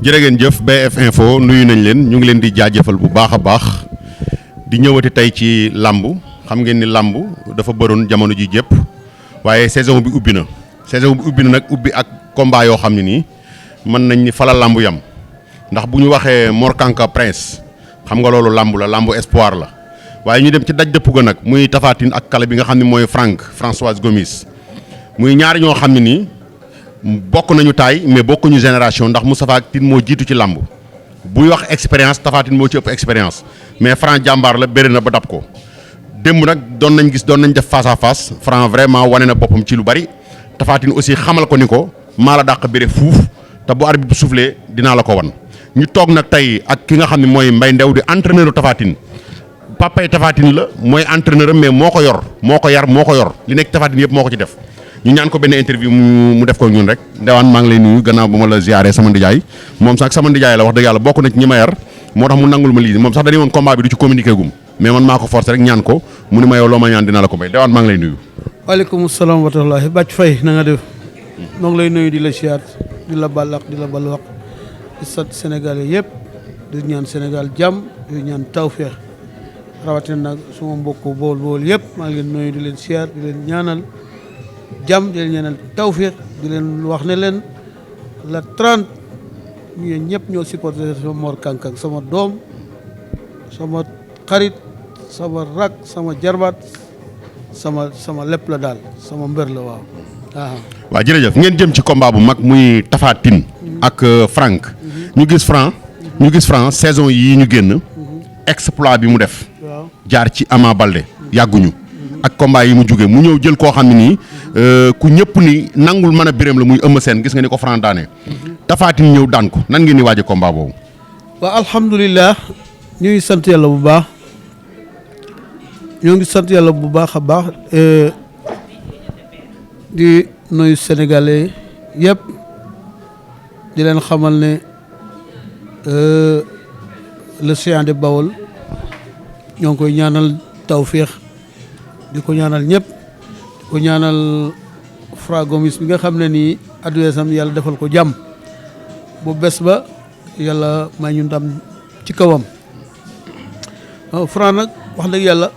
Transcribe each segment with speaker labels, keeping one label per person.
Speaker 1: jërë ngeen jëf BF Info nuyu nañ leen ñu ngi leen di jaajëfal bu baax a baax di ñëwati tey ci làmb xam ngeen ni làmb dafa bëroon jamono ji jëpp waaye saison bi ubbi na nag ubbi ak combat yoo xam ne nii mën nañ ni fala làmb yam ndax bu ñu waxee Mor Kanka Prince xam nga loolu làmb la làmb espoir la waaye ñu dem ci daj dëpp ga nag muy Tapha Tine ak kale bi nga xam ne mooy Françoise Gomis muy ñaari ñoo xam ne nii bokk nañu taay mais bokkuñu génération ndax Moustapha Tine moo jiitu ci làmb buy wax expérience Tapha Tine moo ci ëpp expérience mais Franc jàmbaar la bëri na ba dab ko démb nag doon nañ def face à face Franc vraiment wane na boppam ci lu bari Tapha Tine aussi xamal ko ni ko maa la dàq bëre fuuf te bu arbitre bu soufflé dinaa la ko wan ñu toog nag tey ak ki nga xam ne mooy Mbaye Ndew di entraîneur Tapha Tine papay Tapha Tine la mooy entraîneur mais moo ko yor moo ko yar moo ko yor li nekk Tapha Tine yëpp moo ko ci def ñu ñaan ko benn interview mu def ko ñun rek Ndewaan maa ngi lay nuyu gannaaw ba ma la ziaree sama ndijaay moom sax sama ndijaay la wax dëgg yàlla bokk na ci ñi ma yar moo tax mu nangul ma lii moom sax dañu woon combat bi du ci communiqué gum mais man maa ko forcé rek ñaan ko mu ni ma yow loo ma ñaan dina la ko may Ndewaan maa ngi lay nuyu.
Speaker 2: waaleykum salaam wa rahmatulah Bac Faye na nga def maa ngi lay nuyu di la siyaat di la balaq di la balwaq di sant Sénégal yëpp di ñaan Sénégal jàmm di ñaan tawféex rawatina nag suma mbokku bool yëpp maa ngi leen nuyu di leen siyaat di leen ñaanal jàmm di leen ñaanal tawféex di leen wax ne leen la 30 ñu ñëpp ñoo supporté sama Mor Kanka sama doom sama xarit sama rak sama jarbaat sama lépp la daal sama mbër la waaw.
Speaker 1: waaw jërëjëf ngeen jëm ci combat bu mag muy Tapha Tine ak Franc ñu gis Franc saison yii ñu génn exploit bi mu def jaar ci Ama Baldé yàgguñu ak combat yi mu jóge mu ñëw jël koo xam ne nii ku ñëpp ni nangul mën a biréem la muy Eumeu Sène gis nga ni ko Franc daane Tapha Tine ñëw daan ko nan ngeen di waaje combat boobu.
Speaker 2: waaw alhamdulilah ñuy sant yàlla bu baax ñoo ngi sant yàlla bu baax a baax di nuyu sénégalais yëpp di leen xamal ne le Géant de Baol ñoo ngi koy ñaanal tawféex di ko ñaanal ñëpp di ko ñaanal Franc Gomis bi nga xam ne nii adversaire am yàlla defal ko jàmm bu bés ba yàlla may ñu ndam ci kawam Franc nag wax dëgg yàlla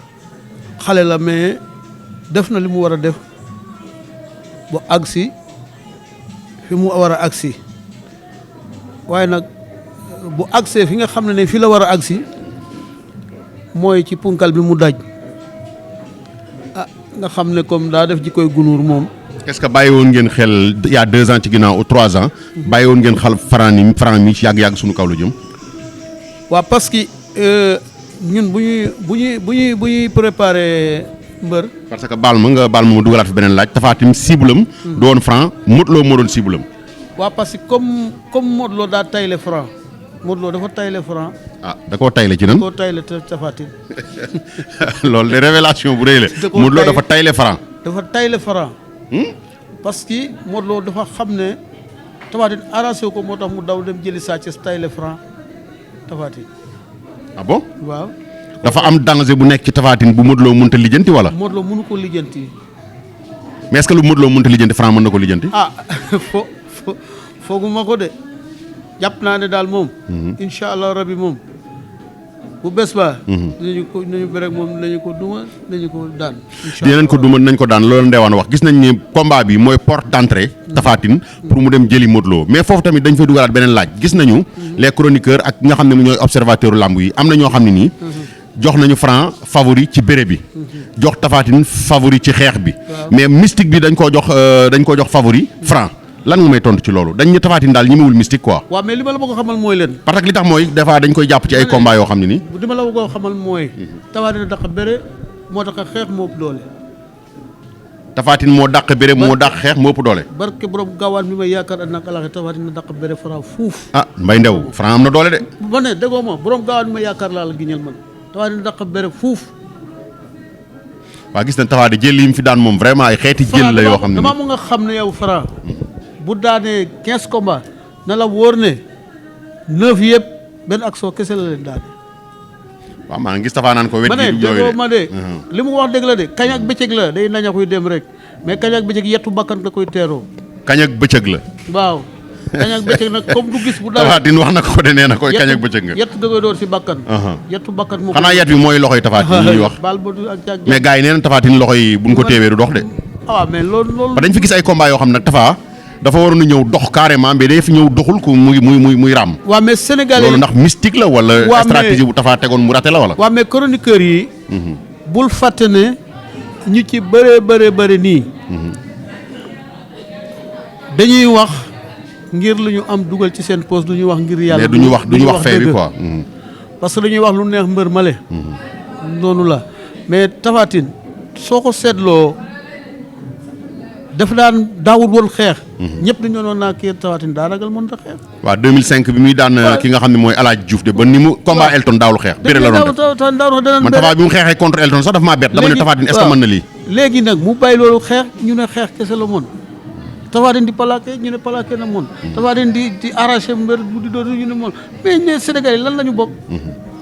Speaker 2: xale la mais def na li mu war a def bu agsi fi mu war a agsi waaye nag bu agsee fi nga xam ne fi la war a agsi mooy ci punkal bi mu daj nga xam ne comme daa def ji koy gunuur moom.
Speaker 1: est-ce que bàyyi woon ngeen xel il y a 2 ans ci ginnaaw ou 3 ans bàyyi woon ngeen xel Franc mi ci yàgg suñu kaw la jëm.
Speaker 2: waaw parce que ñun bu ñuy préparé mbër.
Speaker 1: parce que baal ma dugalaat fi beneen laaj Tapha Tine cible am. du woon Franc Modou Lo moo doon cible am.
Speaker 2: waaw parce que comme Modou Lo daa tayle Franc Modou Lo dafa tayle Franc.
Speaker 1: da koo tayle ci nan.
Speaker 2: da koo tayle Tapha Tine.
Speaker 1: loolu de révélation bu rëy la. Modou Lo dafa tayle Franc.
Speaker 2: dafa tayle Franc. parce que Modou Lo dafa xam ne Tapha Tine arrangé ko moo tax mu daw dem jëli Sa Thiès tayle Franc Tapha Tine.
Speaker 1: ah bon
Speaker 2: waaw.
Speaker 1: dafa am danger bu nekk ci Tapha Tine bu Modou Lo mënta lijjanti wala.
Speaker 2: Modou Lo mënu ko lijjanti.
Speaker 1: mais est-ce que lu Modou Lo mënta lijjanti Franc mën na ko lijjanti.
Speaker 2: fooguma ko de jàpp naa ne daal moom. incha allah rabi moom bu bés ba. nañu bëre moom nañu ko duma nañu ko daan.
Speaker 1: dinañ ko duma nañ ko daan loolu Ndewaan wax gis nañ ni combat bi mooy porte d'entrée. Tapha Tine pour mu dem jëli Modou Lo mais foofu tamit dañ fay dugalaat beneen laaj gis nañu. les chroniqueurs ak nga xam ne ñooy observateur lamb yi am na ñoo xam ne nii. jox nañu Franc favori ci bëre bi. jox Tapha Tine favori ci xeex bi. mais mystique bi dañ koo jox favori Franc. lan nga may tontu ci loolu dañ ñu Tapha Tine daal ñemewul mystique quoi.
Speaker 2: waaw mais li ma la bëgg a xamal mooy leen.
Speaker 1: parce que li tax mooy des fois dañ koy jàpp ci ay combats yoo xam ne nii.
Speaker 2: li ma la bëgg a xamal mooy. Tapha Tine dàq bëre moo tax xeex moo ëpp doole.
Speaker 1: Tapha Tine moo dàq bëre moo dàq xeex moo ëpp doole.
Speaker 2: barke borom gaawaan bi may yaakaar ak alaxe Tapha Tine dàq bëre Franc fuuf.
Speaker 1: Mbaye Ndew Franc am na doole de.
Speaker 2: ma ne déggoo ma borom gaawaan bi may yaakaar laa la giñal man Tapha Tine dàq bëre fuuf.
Speaker 1: waaw gis nañ Tapha Tine jël yi mu fi daan moom vraiment ay xeeti jël la yoo xam ne
Speaker 2: dama mu nga xam ne yow Franc bu daanee 15 combats na la wóor ne 9 yëpp benn action kese la leen daane.
Speaker 1: waaw maa ngi gis Tapha naan ko wet
Speaker 2: ma ne déggoo ma de li mu wax dëgg la de kañ ak bëccëg la day naña koy dem rek mais kañ ak bëccëg yettu bakkan da koy teeroo.
Speaker 1: kañ ak bëccëg la.
Speaker 2: waaw kañ ak bëccëg nag comme du gis bu dara.
Speaker 1: Tapha Tine wax na ko de nee na koy kañ ak bëccëg nga.
Speaker 2: yett da koy door si bakkan. yettu bakkan moo
Speaker 1: xanaa yet bi mooy loxoy Tapha Tine ñuy wax.
Speaker 2: baal ba du ak jag.
Speaker 1: mais gars yi nee na Tapha Tine loxo yi buñ ko téewee du dox de.
Speaker 2: waaw mais loolu.
Speaker 1: dañ fi gis ay combat yoo xam nag Tapha dafa waroon a ñëw dox carrément mais day fi ñëw doxul ko muy raam.
Speaker 2: waaw mais sénégalais
Speaker 1: loolu ndax mystique la wala.
Speaker 2: waaw
Speaker 1: stratégie bu Tapha tegoon mu raté la wala.
Speaker 2: waaw mais chroniqueurs yi. bul fàtte ne ñu ci bëre nii. dañuy wax ngir lu ñu am dugal ci seen poste du ñu wax ngir yàlla.
Speaker 1: mais du ñu wax fee bi quoi.
Speaker 2: parce que dañuy wax lu neex mbër male. noonu la mais Tapha Tine soo ko seetloo daf daan daawul woon xeex. ñëpp dañoo doon naa kii Tapha Tine daa ragal mën ta xeex.
Speaker 1: waaw 2005 bi muy daan ki nga xam ne mooy El Hadj Diouf de ba ni mu combat Elton daawul xeex. bëre la doon def man Tapha bi mu xeexee contre Elton sax daf maa bett. dama ne Tapha Tine est-ce que mën na lii.
Speaker 2: léegi nag mu bàyyi loolu xeex ñu ne xeex kese la mën. Tapha Tine di plaqué ñu ne plaqué na mën. Tapha Tine di arraché mbër bu di doon ñu ne mën mais ne Sénégalais lan la ñu bokk.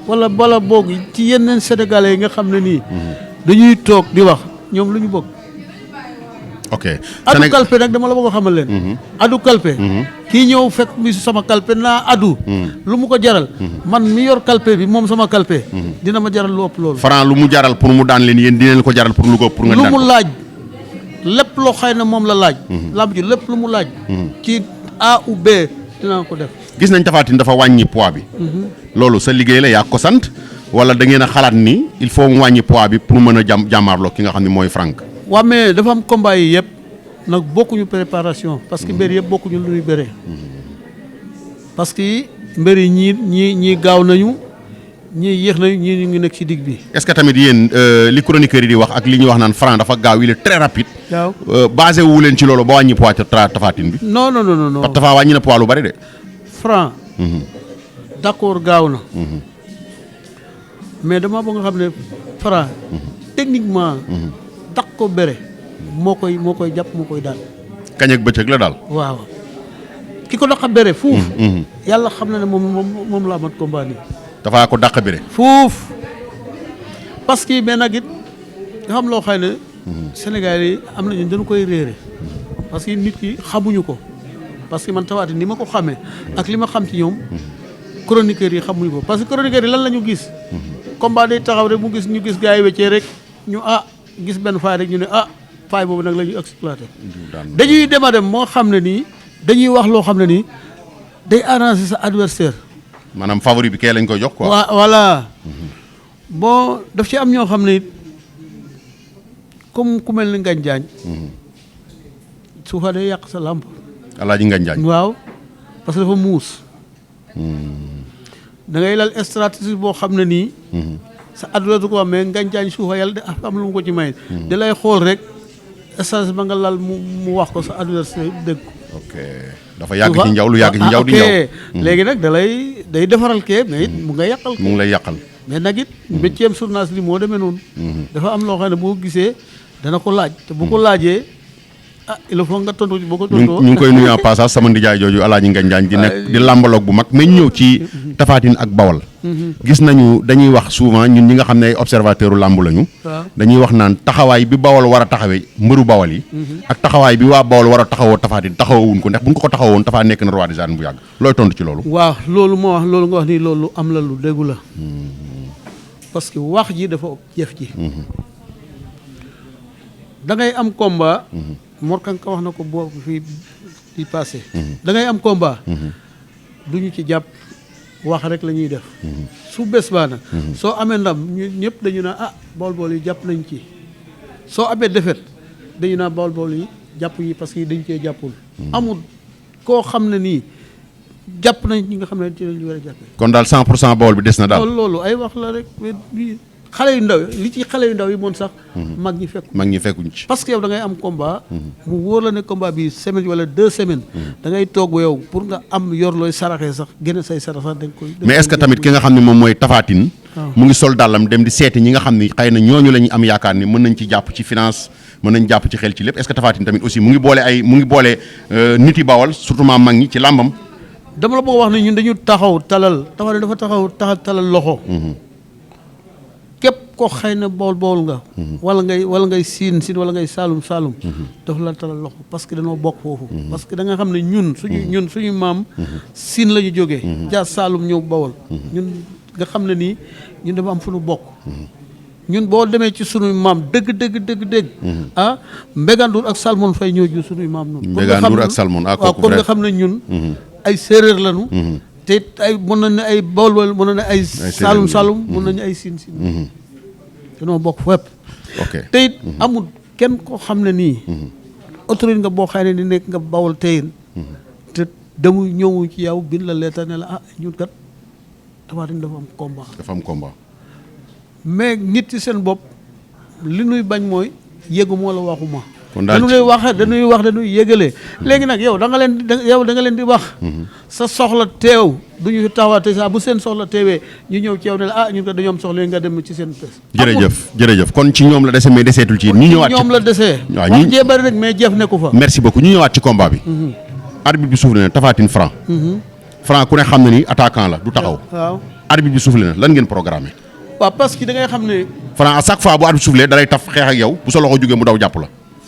Speaker 2: wala bala boog ci yeneen Sénégalais yi nga xam ne nii. dañuy toog di wax ñoom lu ñu bokk.
Speaker 1: ok
Speaker 2: adu kalpe nag dama la bëgg a xamal leen. adu kalpe. kii ñëw fekk mi sama kalpe naa adu. lu mu ko jaral. man mi yor kalpe bi moom sama kalpe. dina ma jaral lu ëpp loolu.
Speaker 1: Franc lu mu jaral pour mu daan leen yéen dina leen ko jaral pour lu ko pour nga daan
Speaker 2: lu mu laaj. lépp loo xëy na moom la laaj. lamb ji lépp lu mu laaj. ci A ou B dinaa ko def.
Speaker 1: gis nañ Tapha Tine dafa wàññi poids bi. loolu sa liggéey la yaa ko sant wala da ngeen a xalaat ni il faut mu wàññi poids bi pour mën a jàmmaarloo ki nga xam ne mooy Franc.
Speaker 2: waaw mais dafa am combat yi yëpp nag bokkuñu préparation parce que mbir yëpp bokkuñu lu ñuy bëree. parce que mbir yi ñii gaaw nañu. ñii yéex nañu ñii ñu ngi nekk ci digg bi.
Speaker 1: est-ce que tamit yéen li chroniqueur yi di wax ak li ñuy wax naan Franc dafa gaaw il est très rapide.
Speaker 2: waaw
Speaker 1: basé wu leen ci loolu ba wàññi poids Tapha Tine bi.
Speaker 2: non.
Speaker 1: parce que Tapha wàññi na poids lu bari de.
Speaker 2: Franc. d'accord gaaw na. mais dama bëgg nga xam ne Franc. techniquement. tax ko bëre. moo koy jàpp moo koy daan.
Speaker 1: kañ ak bëccëg la daal.
Speaker 2: waaw ki ko dox a bëre fuuf. yàlla xam na ne moom la amat combat nii.
Speaker 1: dafa ko dàq bëre.
Speaker 2: fuuf parce que mais nag it nga xam loo xam ne. Sénégal yi am nañu dañu koy réere parce que nit ki xamuñu ko parce que man Tapha Tine ni ma ko xamee ak li ma xam ci ñoom chroniqueurs yi xamuñu ko parce que chroniqueurs yi lan la ñu gis. combat day taxaw rek ñu gis gars yi weccee rek ñu gis benn faay rek ñu ne faay boobu nag la ñuy exploité. dañuy dem a dem moo xam ne nii dañuy wax loo xam ne nii day arranger sa adversaire.
Speaker 1: maanaam favori bi kee lañ koy jox quoi.
Speaker 2: voilà bon daf ci am ñoo xam ne comme ku mel ni Ngagne Diagne. su fa day yàq sa làmp.
Speaker 1: Alaaji Ngagne Diagne.
Speaker 2: waaw parce que dafa muus. da ngay lal stratégie boo xam ne nii. sa adversaire du ko wax mais Ngagne Diagne suufa yàlla de am lu mu ko ci may. da lay xool rek stratégie ba nga lal mu wax ko sa adversaire dégg ko.
Speaker 1: ok dafa yàgg ci njaw lu yàgg ci njaw di njaw.
Speaker 2: léegi nag day defaral kee mais it mu nga yàqal.
Speaker 1: mu ngi lay yàqal.
Speaker 2: mais nag it mbécceem journaliste li moo demee noonu. dafa am loo xam ne boo gisee dana ko laaj te bu ko laajee il faut nga tontu boo ko tontoo.
Speaker 1: ñu ngi koy nuyu en passage sama ndijaay jooju Alaaji Ngagne Diagne di nekk di làmbaloog bu mag mais ñëw ci Tapha Tine ak Bawal. gis nañu dañuy wax souvent ñun ñi nga xam ne ay observateur u làmb lañu. dañuy wax naan taxawaay bi Bawal war a taxawee mbëru Bawal yi. ak taxawaay bi waa Bawal war a taxawoo Tapha Tine taxawuñ ko ndax buñ ko taxawoon Tapha nekk na roi des arènes bu yàgg looy tontu ci loolu.
Speaker 2: waaw loolu moo wax loolu nga wax ni loolu am la lu déggu la. parce que wax ji dafa jëf ji. da ngay am combat. Mor Kanka wax na ko boobu fii passé. da ngay am combat. du ñu ci jàpp wax rek la ñuy def. su bés baa nag. soo amee ndam ñu ñëpp dañu naan bool yi jàpp nañ ci. soo amee défaite dañu naan bool yi jàpp yi parce que dañ cee jàppul. amul koo xam ne nii jàpp nañ ñi nga xam ne ci lañ war a jàppee.
Speaker 1: kon daal 100% Bawol bi des na daal.
Speaker 2: loolu ay wax la rek xale yu ndaw li ci xale yu ndaw yi moom sax. mag ñi fekkuñ ci. parce que yow da ngay am combat. mu wóor la ne combat bi semaine wala 2 semaines. da ngay toog yow pour nga am yor looy saraxee sax génne say sarax sax dañ koy.
Speaker 1: mais est-ce que tamit ki nga xam ne moom mooy Tapha Tine. mu ngi sol dàllam dem di seeti ñi nga xam ni xëy na ñooñu la ñu am yaakaar ni mën nañ ci jàpp ci finance mën nañ jàpp ci xel ci lépp est-ce que Tapha Tine tamit aussi mu ngi boole nit yi Bawol surtout maa mag ñi ci làmbam.
Speaker 2: dama la bëgg wax ne ñun dañu taxaw talal Tapha Tine dafa taxaw talal loxo. képp koo xëy na bool nga. wala ngay siin wala ngay saalum. daf la talal loxo parce que dañoo bokk foofu. parce que da nga xam ne ñun suñu maam. siin la ñu jógee. jaar saalum ñëw bawol. ñun nga xam ne nii ñun dafa am fu ñu bokk. ñun boo demee ci sunuy maam dëgg. Mbégandour ak Salmon Faye ñoo jur sunuy maam noonu.
Speaker 1: Mbégandour ak Salmon
Speaker 2: kon nga xam ne ñun. ay séeréer lañu. te ay mën nañu ne ay bawol mën nañu ne ay. saalum mën nañu ay siin. dañoo bokk fépp.
Speaker 1: ok
Speaker 2: te it amul kenn koo xam ne nii. autorité nga boo xam ne ni nekk nga bawol teyin te damu ñëwu ci yow bind la leeta ne la ñun kat Tapha Tine dafa am combat. mais nit ci seen bopp li nuy bañ mooy yëgu moo la waxuma. kon daal dañuy wax dañuy yëgalee. léegi nag yow da nga leen di wax. sa soxla teew du ñu fi taxawaate saa bu seen soxla teewee ñu ñëw ci yow ne la ñun ko dañoo am soxla yi nga dem ci seen pes.
Speaker 1: jërëjëf kon ci ñoom la dese mais deseetul ci ñu ñëwaat ci
Speaker 2: ñoom la desee. waaw wax jee bari rek mais jëf nekku fa.
Speaker 1: merci beaucoup ñu ñëwaat ci combat bi. arbitre bi soufflé na Tapha Tine Franc. Franc ku ne xam na ni attaquant la du taxaw.
Speaker 2: waaw
Speaker 1: arbitre bi soufflé na lan ngeen programmé.
Speaker 2: waaw parce que da ngay xam ne.
Speaker 1: Franc à chaque fois bu arbitre soufflé da lay taf xeex ak yow bu sa loxo jógee mu daw jàpp la.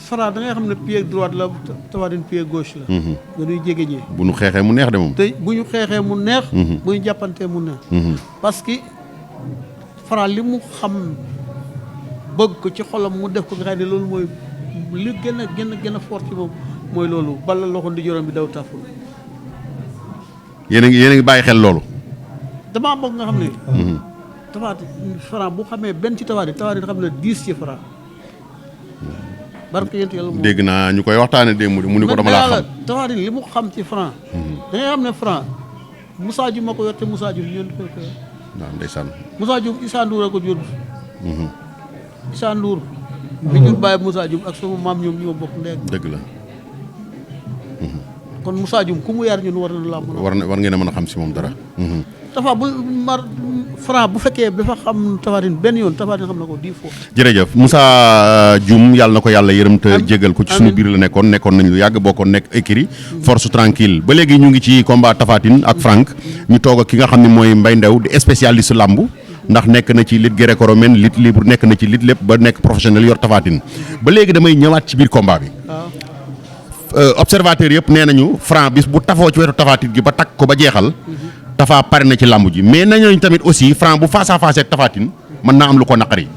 Speaker 2: Franc da ngay xam ne pied droite la Tapha Tine pied gauche la. dañuy jege ñee.
Speaker 1: bu ñu xeexee mu neex de moom.
Speaker 2: te bu ñu xeexee mu neex. bu ñu jàppantee mu neex. parce que Franc li mu xam bëgg ko ci xolam mu def ko nga xam ne loolu mooy li gën a fort ci moom mooy loolu bala loxo ndi jorom bi daw taful.
Speaker 1: yéen a ngi bàyyi xel loolu.
Speaker 2: damaa bëgg nga xam ne. Tapha Tine Franc bu xamee benn ci Tapha Tine xam ne 10 ci Franc. barke yéen yàlla moom
Speaker 1: dégg naa ñu koy waxtaanee démb mu ni ko dama laa xam.
Speaker 2: Tapha Tine li mu xam ci Franc. da ngay xam ne Franc Moussa Dioum ma ko yor te Moussa Dioum ñeent koy koy.
Speaker 1: waaw ndeysaan.
Speaker 2: Moussa Dioum Issa Ndour a ko jur. Issa Ndour. bi jur bàyyi Moussa Dioum ak sama maam ñoom ñoo bokk ndey.
Speaker 1: dëgg la.
Speaker 2: kon Moussa Dioum ku mu yar ñun war na la
Speaker 1: war ngeen a mën a xam si moom dara.
Speaker 2: Tapha Franc bu fekkee dafa xam Tapha Tine benn yoon Tapha Tine xam na ko 10 fois.
Speaker 1: jërëjëf Moussa Dioum yàlla na ko yàlla yërëm te jégal ko ci suñu biir la nekkoon nañ lu yàgg bokkoon nekk écurie force tranquille ba léegi ñu ngi ci combat Tapha Tine ak Franc ñu toog ak ki nga xam ne mooy Mbaye Ndew di spécialiste lamb ndax nekk na ci lutte gréco-romaine lutte libre nekk na ci lutte lépp ba nekk professionnel yor Tapha Tine ba léegi damay ñëwaat ci biir combat bi. observateur yëpp nee nañu Franc bis bu tafoo ci wetu Tapha Tine gi ba takk ko ba jeexal. Tapha pare na ci làmb ji mais nañooñu tamit aussi Franc bu face à face ak Tapha Tine mën naa am lu ko naqari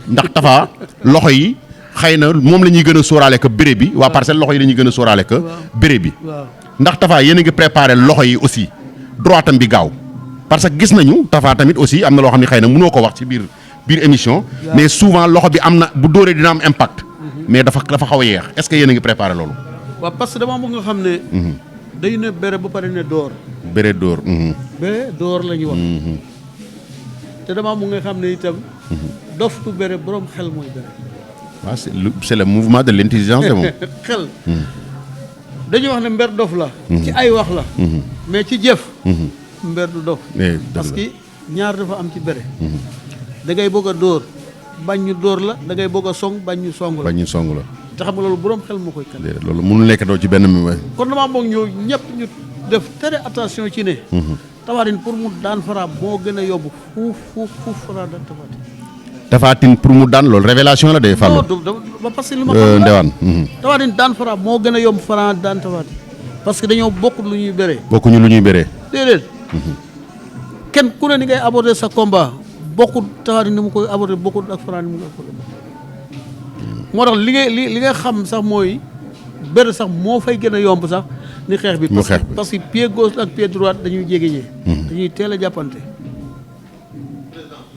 Speaker 1: ndax Tapha loxo yi xëy na moom la ñuy gën a sóoraale que bëre bi waa Parcelles loxo yi la ñuy gën a sóoraale que bëre bi ndax Tapha yéen a ngi préparé loxo yi aussi droitam bi gaaw parce que gis nañu Tapha tamit aussi am na loo xam ne xëy na mënoo ko wax ci biir émission mais souvent loxo bi am na bu dóoree dina am impact mais dafa xaw a yeex est-ce que yéen a ngi préparé loolu.
Speaker 2: waaw parce que dama bëgg nga xam ne. day ne bëre ba pare ne door.
Speaker 1: bëre door.
Speaker 2: bëre door la ñuy wax. te dama bëgg nga xam ne itam. dof tu bëre borom xel mooy bëre.
Speaker 1: waaw c'est le mouvement de l'intelligence de moom.
Speaker 2: xel. dañuy wax ne mber dof la. ci ay wax la. mais ci jëf. mber du dof. parce que ñaar dafa am ci bëre. da ngay bëgg a door bañ ñu door la da ngay bëgg a song bañ ñu song la.
Speaker 1: bañ ñu song la.
Speaker 2: te xam nga loolu borom xel moo koy kan.
Speaker 1: loolu mënul nekk doo ci benn mi.
Speaker 2: kon damaa bëgg ñëw ñëpp ñu def très attention ci ne. Tapha Tine pour mu daan Franc moo gën a yóbbu fuuf Franc daan Tapha Tine.
Speaker 1: Tapha Tine pour mu daan loolu révélation la day Fallou.
Speaker 2: non parce que li ma xam
Speaker 1: Ndewaan.
Speaker 2: Tapha Tine daan Franc moo gën a yomb Franc daan Tapha Tine parce que dañoo bokk lu ñuy bëree.
Speaker 1: bokkuñu lu ñuy bëree.
Speaker 2: déedéet. kenn ku ne ni ngay aborder sa combat bokkul Tapha Tine ni mu koy aborder bokkul ak Franc ni mu koy aborder. moo tax li nga xam sax mooy bëre sax moo fay gën a yomb sax ni xeex bi. parce que pied gauche ak pied droite dañuy jégeñee. dañuy teel a jàppante.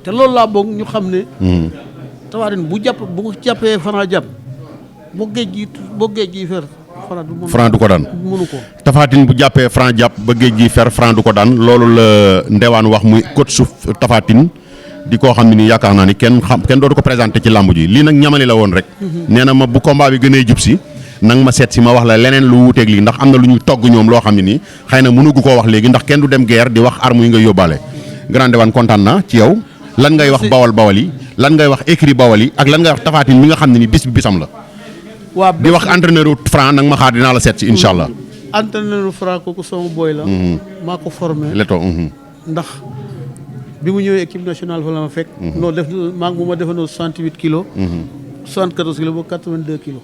Speaker 2: te loolu laa bëgg ñu xam ne. Tapha Tine bu jàppee Franc jàpp boo géej gi fer
Speaker 1: Franc du ko daan
Speaker 2: mënu ko.
Speaker 1: Tapha Tine bu jàppee Franc jàpp ba géej gi fer Franc du ko daan loolu la Ndewaan wax muy coach su Tapha Tine di koo xam ne nii yaakaar naa ni kenn dootu ko présenté ci làmb ji lii nag ñamali la woon rek. nee na ma bu combat bi gënee jub si nang ma seet si ma wax la leneen lu wuuteeg lii ndax am na lu ñuy togg ñoom loo xam ne nii xëy na mënugu koo wax léegi ndax kenn du dem guerre di wax arme yi nga yóbbaale. Grand Ndewaan kontaan na ci yow lan ngay wax bawal yi lan ngay wax écrit bawal yi ak lan ngay wax Tapha Tine mi nga xam ne ni bis bi bisam la.
Speaker 2: waa
Speaker 1: di wax entraîneur Franc nag ma xaar dinaa la seet si incha allah.
Speaker 2: entraîneur Franc kooku sama boy la. maa ko formé
Speaker 1: leto.
Speaker 2: ndax bi mu ñëwee équipe nationale fa la ma fekk. noo def maa ngi ma defandoo 68 kilos. 74 kilos ba 82 kilos.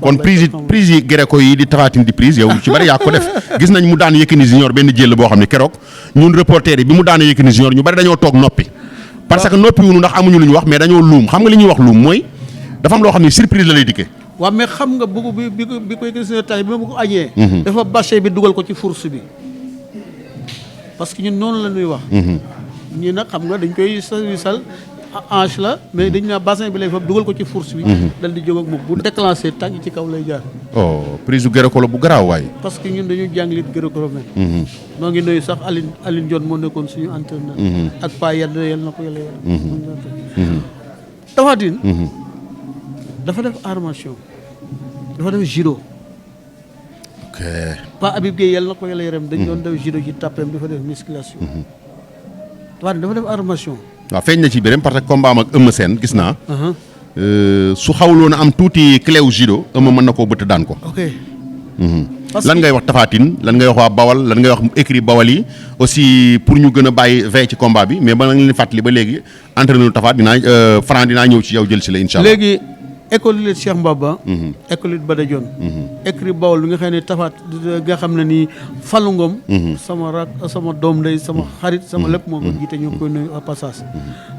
Speaker 1: kon prise yi Gréco yi di Tapha Tine di prise yow ci bari yaa ko def gis nañ mu daan Yékini Junior benn jël boo xam ne keroog ñun reporter yi bi mu daanee Yékini Junior ñu bari dañoo toog noppi. parce que noppi wuñu ndax amuñu lu ñu wax mais dañoo luum xam nga li ñuy wax luum mooy dafa am loo xam ne surprise la lay dikkee.
Speaker 2: waaw mais xam nga bu bi koy gis ne tay bi ma ko añee. dafa bâché bi dugal ko ci fourche bi parce que ñun noonu la ñuy wax. ñi nag xam nga dañ koy sal hanche la mais dañ naa bassin bi lay fab dugal ko ci fourche bi. dal di jóg ak moom bu déclenché tànk ci kaw lay jaar.
Speaker 1: oh prise du Gréco la bu garaaw waay.
Speaker 2: parce que ñun dañu jàng lit gréco-romain. noo ngi nuyu sax Aline Dione moo nekkoon suñu entraîneur. ak Pa Yade yal na ko yàlla yàlla. Tapha Tine dafa def armation dafa def judo.
Speaker 1: ok
Speaker 2: Pa Habib Gueye yal na ko yàlla yaram dañ doon def judo ci tapem dafa def musculation. Tapha Tine dafa def armation. waaw
Speaker 1: feeñ na ci biir parce que combat am ak Eumeu Sène gis naa. su xawloon a am tuuti cléw judo Eumeu mën na koo bëtt daan ko.
Speaker 2: ok.
Speaker 1: lan ngay wax Tapha Tine lan ngay wax waa Bawal lan ngay wax écrit Bawal yi aussi pour ñu gën a bàyyi veille ci combat bi mais ba nga leen fàttali ba léegi entraîneur Tapha Franc dinaa ñëw ci yow jël si la incha allah.
Speaker 2: léegi école lutte Cheikh Mbaba. école lutte Bada Dione. écrit Bawal bi nga xam ne Tapha nga xam ne nii Fallou Ngom. sama rak sama doom ndey sama xarit sama lépp moo ko jiite ñu ngi koy nuyu au passage.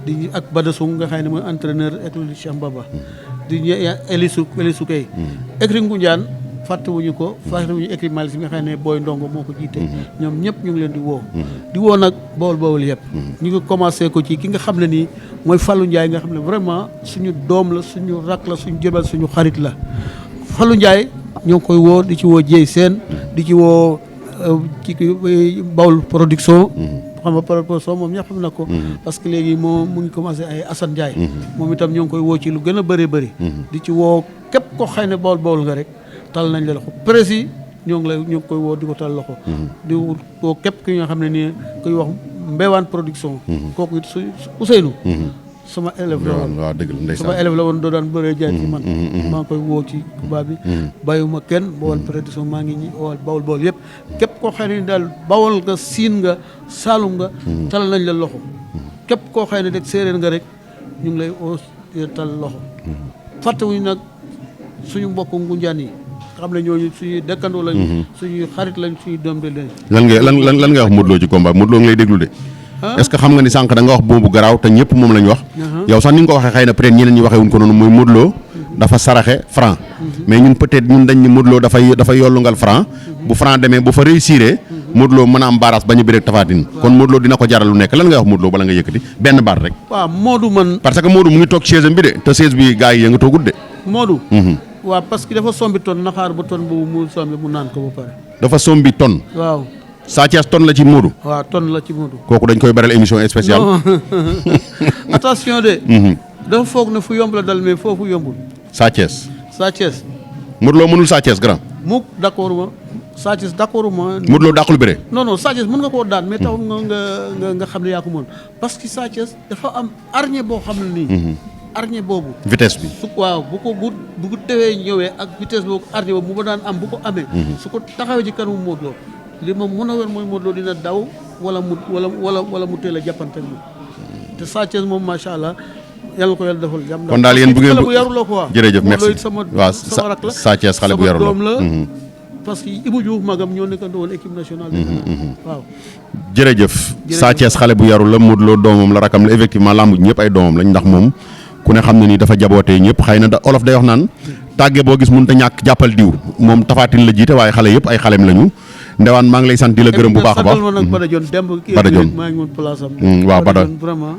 Speaker 2: di ak Bada Sow nga xam ne mooy entraîneur école lutte Cheikh Mbaba. di Elisou Kay. écrit Ngoundiane fàttewuñu ko fàttewuñu écrit Malick nga xam ne Boy Ndongo moo ko jiite. ñoom ñëpp ñu ngi leen di woo. di woo nag Bawal yëpp. ñu ngi commencé ko ci ki nga xam ne nii mooy Fallou Ndiaye nga xam ne vraiment suñu doom la suñu rak la suñu jëbal suñu xarit la Fallou Ndiaye ñoo ngi koy woo di ci woo Dieye Sène di ci woo ci Bawol production. xam nga production moom ñëpp xam na ko. parce que léegi moom mu ngi commencé ay Assane Ndiaye. moom itam ñoo ngi koy woo ci lu gën a bëree bëri. di ci woo képp ko xëy ne Bawol nga rek. tal nañ la loxo précis ñoo ngi koy woo di ko tal loxo. di woo képp ki nga xam ne nii koy wax Mbewaan production. kooku it Ousseynou. sama élève la woon
Speaker 1: waaw dëgg la ndeysaan
Speaker 2: sama élève la woon doo daan bëree jaay ci man. maa ngi koy woo ci combat bi. bàyyiwuma kenn Bawol production maa ngi ñi woo Bawol yëpp. képp koo xam ne daal Bawol nga Siin nga Saalum nga. tal nañ la loxo. képp koo xam ne rek séeréer nga rek ñu ngi lay oo tal loxo. fàttewuñu nag suñu mbokku Ngunjaan yi. xam ne ñooñu suñuy dëkkandoo lañ. suñuy xarit lañ suñuy doom de leen.
Speaker 1: lan ngay wax Modou Lo ci combat Modou Lo ngi lay déglu de. est-ce que xam nga ni sànq da nga wax boobu garaaw te ñëpp moom lañ wax. yow sax ni nga ko waxee xëy na peut-être ñeneen ñi waxee wuñ ko noonu mooy Modou Lo dafa saraxe Franc. mais ñun peut-être ñun dañ ni Modou Lo dafay yollungal Franc. bu Franc demee bu fa réussir Modou Lo mën a am baaraas bañ a bëreeg Tapha Tine. kon Modou Lo dina ko jaral lu nekk lan ngay wax Modou Lo bala nga yëkkati benn baat rek.
Speaker 2: waaw Modou man.
Speaker 1: parce que Modou mu ngi toog chaise am bi de te chaise bi gars yi yëngatoo gudde.
Speaker 2: Modou. waaw parce que dafa sombi ton naxaar ba ton boobu mu sombi mu naan ko ba pare.
Speaker 1: dafa sombi ton.
Speaker 2: waaw.
Speaker 1: Sa Thiès ton la ci Modou.
Speaker 2: waaw ton la ci Modou.
Speaker 1: kooku dañ koy beral émission spéciale.
Speaker 2: attention de. dafa foog ne fu yomb la dal mais foofu yombul.
Speaker 1: Sa Thiès.
Speaker 2: Sa Thiès.
Speaker 1: Modou Lo mënul Sa Thiès grand.
Speaker 2: mukk d'accord ma Sa Thiès d'accord ma.
Speaker 1: Modou Lo dàqul bëre.
Speaker 2: non Sa Thiès mën nga koo daan mais taxul nga xam ne yaa ko mën parce que Sa Thiès dafa am arñe boo xam ne nii. arñe boobu.
Speaker 1: vitesse bi.
Speaker 2: waaw bu ko tewee ñëwee ak vitesse boobu arñe boobu mu ba daan am bu ko amee. su ko taxawee ci kanamu Modou Lo li ma mën a wér mooy Modou Lo dina daw wala mu teel a jàppante ak moom te Sa Thiès moom macha allah yàlla ko yàlla defal jàmm.
Speaker 1: kon daal yéen bu ngeen
Speaker 2: xale bu yaru la quoi.
Speaker 1: jërëjëf merci
Speaker 2: sama rak la
Speaker 1: Sa Thiès xale bu yaru la
Speaker 2: sama doom la. parce que Ibou Diouf magam ñoo nekkandoo woon équipe nationale. waaw.
Speaker 1: jërëjëf Sa Thiès xale bu yaru la Modou Lo doomam la rakam la effectivement lamb ñëpp ay doomam lañ ndax moom ku ne xam ne ni dafa jabootee ñëpp xëy na da olof day wax naan tàgge boo gis mënut a ñàkk jàppal diw moom Tapha Tine la jiite waaye xale yëpp ay xalem lañu ndewaan maa ngi lay sant di la gërëm bu baax a baax.
Speaker 2: Bada Dione demb
Speaker 1: Bada Dione
Speaker 2: maa ngi woon place am.
Speaker 1: waaw Bada
Speaker 2: vraiment.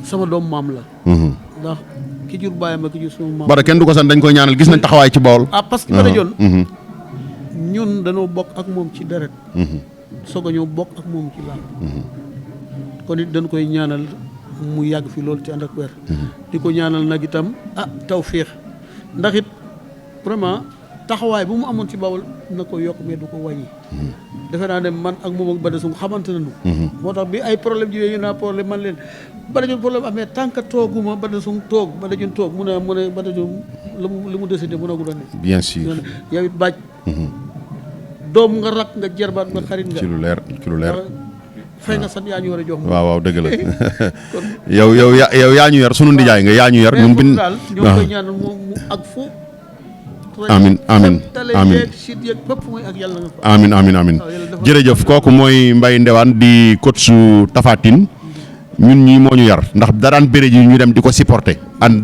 Speaker 2: sama doom maam la. ndax ki jur bàyyam ak ki jur sama maam.
Speaker 1: Bada kenn du ko sant dañ koy ñaanal gis nañ taxawaay ci Bawol.
Speaker 2: parce que Bada Dione ñun dañoo bokk ak moom ci deret. soog a ñëw bokk ak moom ci làmb. kon it dañ koy ñaanal mu yàgg fi loolu ci ànd ak wér. di ko ñaanal nag itam tawféex ndax it vraiment taxawaay bu mu amoon ci Bawol na ko yokk mais du ko wàññi. defe naa ne man ak moom ak Bada Sow xamante nañu. moo tax bi ay problème ji ñu naa problème man leen Bada Dione problème amee tant que tooguma Bada Sow toog Bada Dione toog mu ne Bada Dione li mu décidé mën a gudd a ne.
Speaker 1: bien sûr
Speaker 2: yow it bàcc. doom nga rak nga jarbaat nga xarit nga.
Speaker 1: ci lu leer.
Speaker 2: fay nga sant yaa ñu war a jox.
Speaker 1: waaw dëgg la yow yaa ñu yar sunu ndijaay nga yaa ñu yar. ñun bin
Speaker 2: daal ñoo koy ñaanal moom mu ak fu.
Speaker 1: amiin amiin jërëjëf kooku mooy Mbaye Ndewane di coach su Tapha Tine ñun ñii moo ñu yar ndax daraan bëre ji ñu dem di ko supporter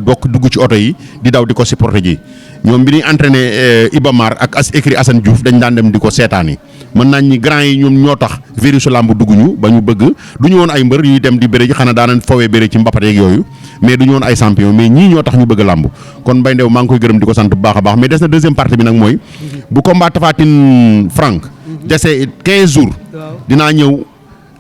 Speaker 1: bokk dugg ci oto yi di daw di ko supporter ji ñoom bi ñuy entraîné Ibamar ak écrit Assane Diouf dañ daan dem di ko seetaan yi mën nañ ñi grand yi ñoom ñoo tax virus lamb dugg ñu ba ñu bëgg du ñu woon ay mbër yuy dem di bëre ji xanaa daanañ fawee bëre ci mbapat yeeg yooyu mais du ñu woon ay champion mais ñii ñoo tax ñu bëgg lamb kon Mbaye Ndew maa ngi koy gërëm di ko sant bu baax a baax mais des na deuxième partie bi nag mooy bu combat Tapha Tine Franc dese 15 jours dinaa ñëw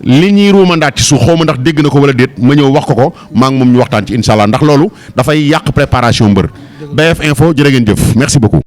Speaker 1: li ñuy ruumandaat ci suuf xaw ma ndax dégg na ko wala déet ma ñëw wax ko maa ngi moom ñu waxtaan ci incha allah ndax loolu dafay yàq préparation mbër BF Info jërë ngeen jëf merci beaucoup.